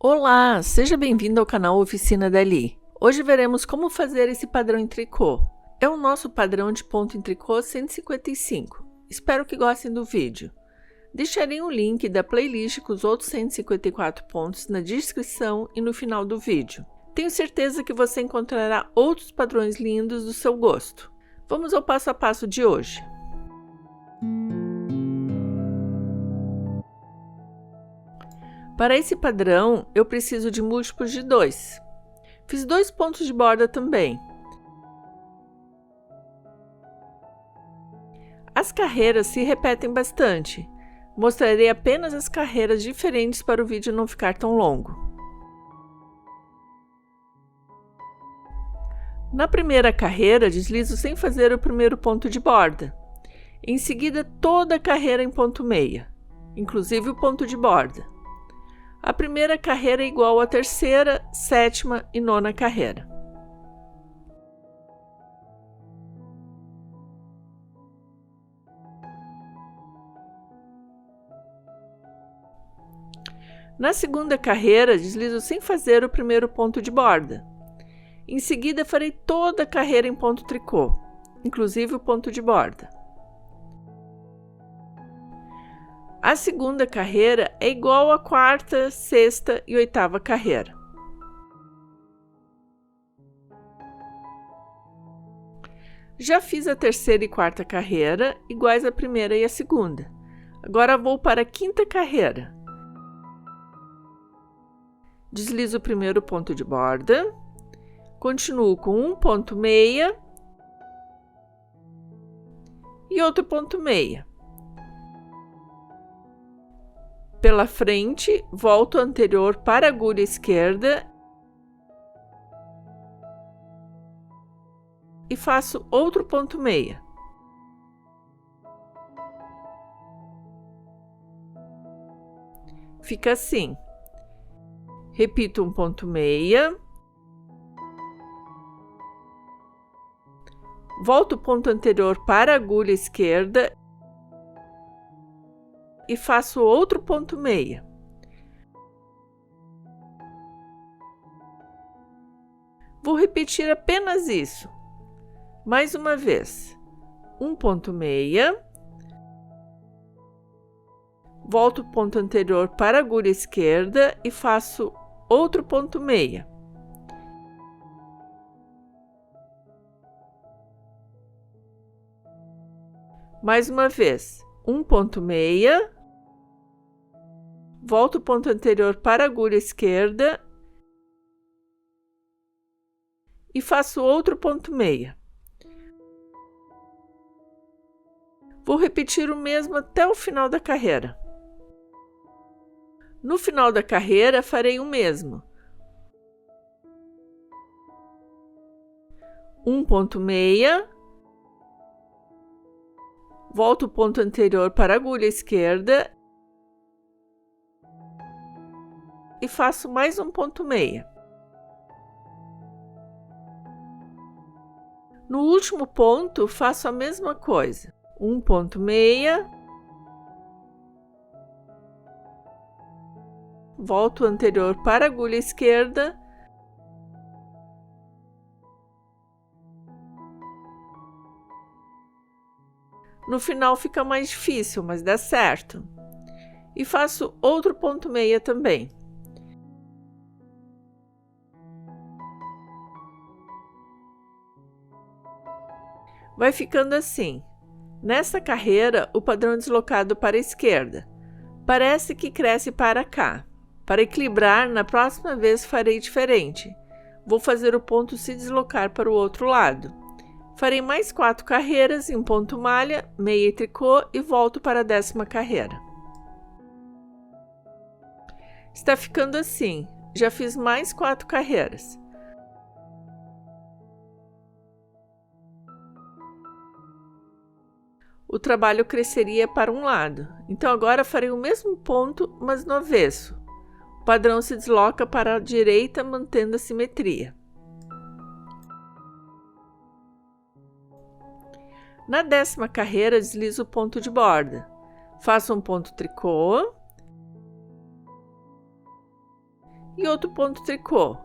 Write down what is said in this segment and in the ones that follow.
Olá, seja bem-vindo ao canal Oficina Dali. Hoje veremos como fazer esse padrão em tricô. É o nosso padrão de ponto em tricô 155. Espero que gostem do vídeo. Deixarei um link da playlist com os outros 154 pontos na descrição e no final do vídeo. Tenho certeza que você encontrará outros padrões lindos do seu gosto. Vamos ao passo a passo de hoje. Para esse padrão, eu preciso de múltiplos de 2. Fiz 2 pontos de borda também. As carreiras se repetem bastante. Mostrarei apenas as carreiras diferentes para o vídeo não ficar tão longo. Na primeira carreira, deslizo sem fazer o primeiro ponto de borda. Em seguida, toda a carreira em ponto meia, inclusive o ponto de borda. A primeira carreira é igual à terceira, sétima e nona carreira. Na segunda carreira, deslizo sem fazer o primeiro ponto de borda. Em seguida, farei toda a carreira em ponto tricô, inclusive o ponto de borda. A segunda carreira é igual à quarta, sexta e oitava carreira. Já fiz a terceira e quarta carreira, iguais à primeira e à segunda. Agora vou para a quinta carreira. Deslizo o primeiro ponto de borda, continuo com um ponto meia e outro ponto meia. Pela frente, volto anterior para a agulha esquerda e faço outro ponto meia. Fica assim. Repito um ponto meia. Volto o ponto anterior para a agulha esquerda e faço outro ponto meia. Vou repetir apenas isso. Mais uma vez. Um ponto meia. Volto o ponto anterior para a agulha esquerda e faço outro ponto meia. Mais uma vez. Um ponto meia. Volto o ponto anterior para a agulha esquerda e faço outro ponto meia. Vou repetir o mesmo até o final da carreira. No final da carreira, farei o mesmo. Um ponto meia. Volto o ponto anterior para a agulha esquerda e faço mais um ponto meia. No último ponto, faço a mesma coisa. Um ponto meia. Volto o anterior para a agulha esquerda. No final fica mais difícil, mas dá certo. E faço outro ponto meia também. Vai ficando assim. Nessa carreira, o padrão é deslocado para a esquerda. Parece que cresce para cá. Para equilibrar, na próxima vez farei diferente. Vou fazer o ponto se deslocar para o outro lado. Farei mais 4 carreiras em ponto malha, meia e tricô e volto para a 10ª carreira. Está ficando assim. Já fiz mais 4 carreiras. O trabalho cresceria para um lado. Então, agora farei o mesmo ponto, mas no avesso. O padrão se desloca para a direita, mantendo a simetria. Na 10ª carreira, deslizo o ponto de borda. Faço um ponto tricô e outro ponto tricô.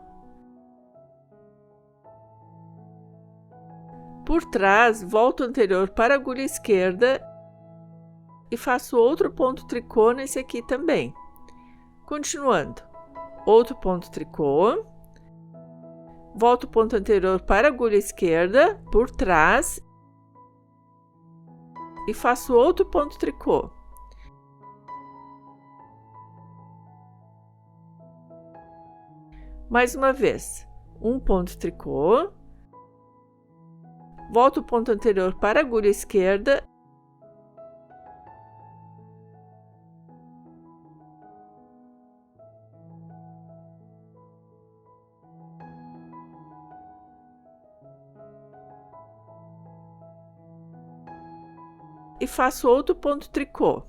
Por trás, volto o anterior para a agulha esquerda e faço outro ponto tricô nesse aqui também. Continuando, outro ponto tricô, volto o ponto anterior para a agulha esquerda, por trás, e faço outro ponto tricô. Mais uma vez, um ponto tricô, volto o ponto anterior para a agulha esquerda e faço outro ponto tricô.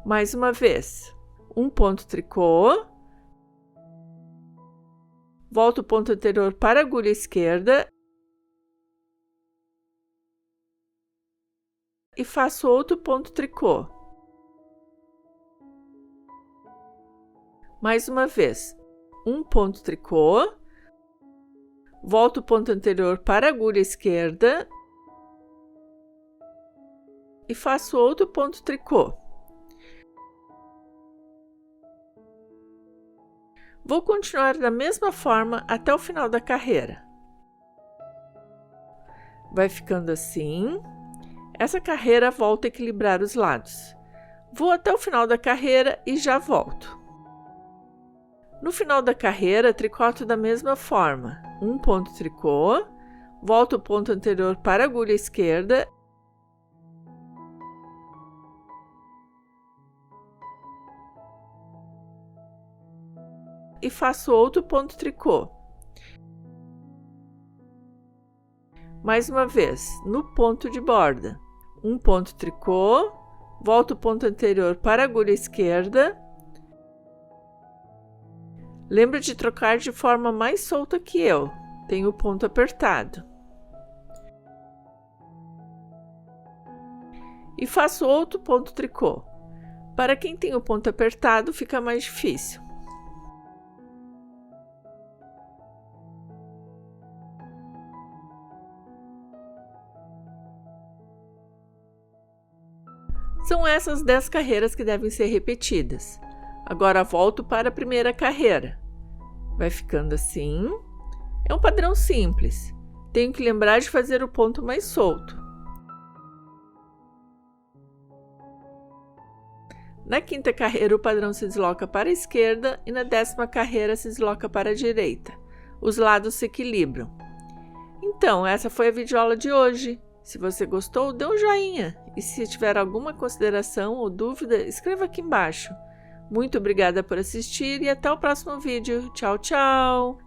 Mais uma vez, um ponto tricô, volto o ponto anterior para a agulha esquerda e faço outro ponto tricô. Mais uma vez, um ponto tricô, volto o ponto anterior para a agulha esquerda e faço outro ponto tricô. Vou continuar da mesma forma até o final da carreira. Vai ficando assim. Essa carreira volta a equilibrar os lados. Vou até o final da carreira e já volto. No final da carreira, tricoto da mesma forma. Um ponto tricô, volto o ponto anterior para a agulha esquerda e faço outro ponto tricô. Mais uma vez, no ponto de borda, um ponto tricô, volto o ponto anterior para a agulha esquerda. Lembra de trocar de forma mais solta que eu, tenho o ponto apertado. E faço outro ponto tricô. Para quem tem o ponto apertado, fica mais difícil. São essas 10 carreiras que devem ser repetidas. Agora volto para a primeira carreira. Vai ficando assim. É um padrão simples. Tenho que lembrar de fazer o ponto mais solto. Na quinta carreira, o padrão se desloca para a esquerda e na 10ª carreira se desloca para a direita. Os lados se equilibram. Então, essa foi a videoaula de hoje. Se você gostou, dê um joinha. E se tiver alguma consideração ou dúvida, escreva aqui embaixo. Muito obrigada por assistir e até o próximo vídeo. Tchau, tchau!